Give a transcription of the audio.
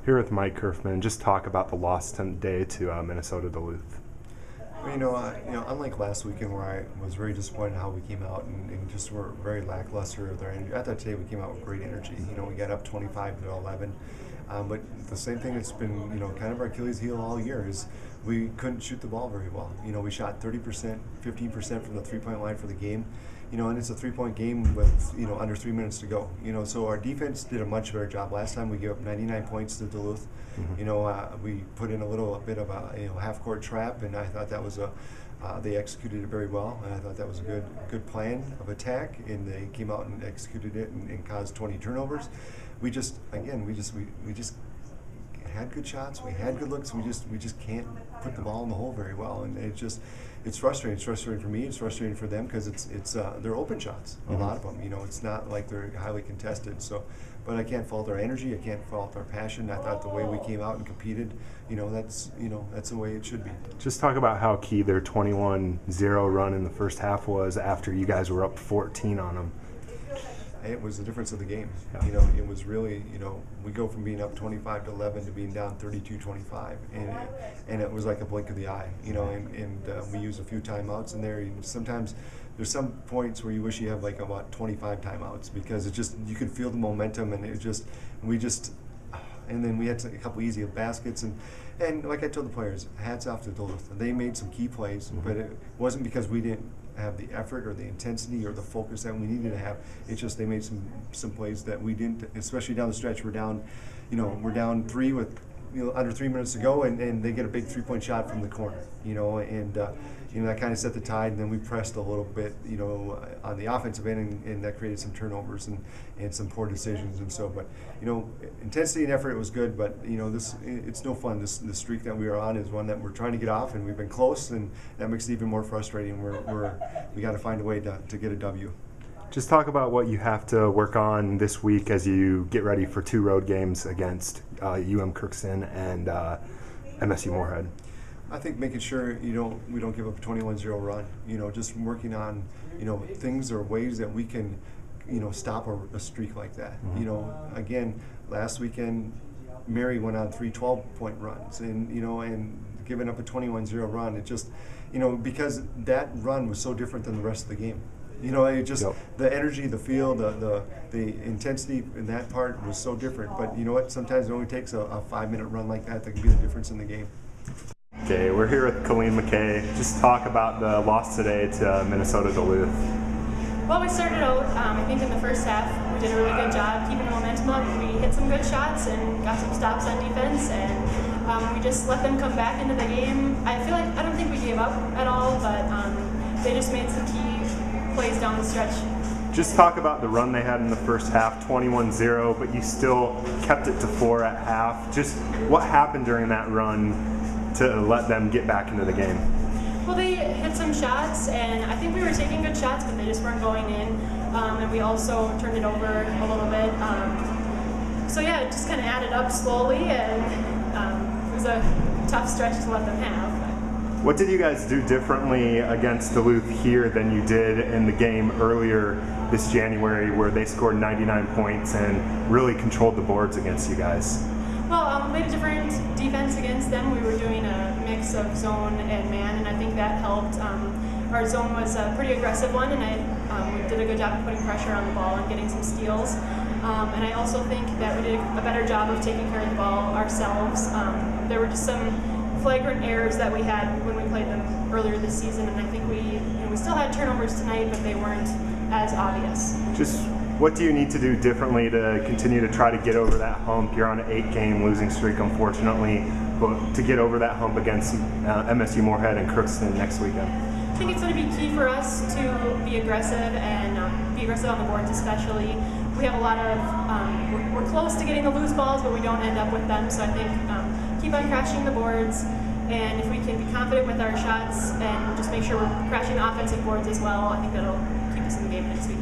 Here with Mike Kerfman, just talk about the loss today to Minnesota Duluth. Well, unlike last weekend where I was very disappointed in how we came out and just were very lackluster with our energy, I thought today we came out with great energy. We got up 25-11. But the same thing that's been, kind of our Achilles heel all year is we couldn't shoot the ball very well. We shot 30%, 15% from the three-point line for the game. And it's a three-point game with, under 3 minutes to go. So our defense did a much better job. Last time we gave up 99 points to Duluth. We put in a little bit of a, half-court trap, and I thought that was they executed it very well, and I thought that was a good plan of attack, and they came out and executed it and caused 20 turnovers. We just had good shots, we had good looks, we just can't put the ball in the hole very well, and it's frustrating. It's frustrating for me, it's frustrating for them because it's they're open shots, a lot of them. It's not like they're highly contested. So, but I can't fault our energy, I can't fault our passion. I thought the way we came out and competed, that's the way it should be. Just talk about how key their 21-0 run in the first half was after you guys were up 14 on them. It was the difference of the game. Yeah. It was really, we go from being up 25-11 to being down 32-25, and it was like a blink of the eye. And we used a few timeouts in there. Sometimes there's some points where you wish you have like about 25 timeouts because you could feel the momentum, and and then we had a couple easy baskets, and like I told the players, hats off to Duluth. They made some key plays, but it wasn't because we didn't have the effort or the intensity or the focus that we needed to have. It's just they made some plays that we didn't, especially down the stretch. We're down 3 with under 3 minutes to go, and they get a big 3-point shot from the corner, and that kind of set the tide, and then we pressed a little bit, on the offensive end, and that created some turnovers and some poor decisions, and so, but, intensity and effort, it was good, but, it's no fun. This streak that we are on is one that we're trying to get off, and we've been close, and that makes it even more frustrating. We got to find a way to get a W. Just talk about what you have to work on this week as you get ready for 2 road games against Crookston and MSU Moorhead. I think making sure we don't give up a 21-0 run. Just working on things or ways that we can stop a streak like that. Mm-hmm. Again, last weekend Mary went on 3 12-point runs, and and giving up a 21-0 run. It just because that run was so different than the rest of the game. It just the energy, the feel, the intensity in that part was so different. But you know what? Sometimes it only takes a 5-minute run like that can be the difference in the game. Okay, we're here with Colleen McKay. Just talk about the loss today to Minnesota Duluth. Well, we started out, I think in the first half, we did a really good job keeping the momentum up. We hit some good shots and got some stops on defense, and we just let them come back into the game. I don't think we gave up at all, but they just made some key plays down the stretch. Just talk about the run they had in the first half, 21-0, but you still kept it to 4 at half. Just what happened during that run to let them get back into the game? Well, they hit some shots, and I think we were taking good shots, but they just weren't going in. And we also turned it over a little bit. So yeah, it just kind of added up slowly, and it was a tough stretch to let them have. What did you guys do differently against Duluth here than you did in the game earlier this January, where they scored 99 points and really controlled the boards against you guys? Well, we had a different defense against them. We were doing a mix of zone and man, and I think that helped. Our zone was a pretty aggressive one, and we did a good job of putting pressure on the ball and getting some steals. And I also think that we did a better job of taking care of the ball ourselves. There were just some flagrant errors that we had when we played them earlier this season, and I think we still had turnovers tonight, but they weren't as obvious. Just what do you need to do differently to continue to try to get over that hump? You're on an 8-game losing streak, unfortunately, but to get over that hump against MSU Moorhead and Crookston next weekend. I think it's going to be key for us to be aggressive and be aggressive on the boards especially. We have a lot of, we're close to getting the loose balls, but we don't end up with them, so I think keep on crashing the boards, and if we can be confident with our shots and just make sure we're crashing the offensive boards as well, I think that'll keep us in the game next week.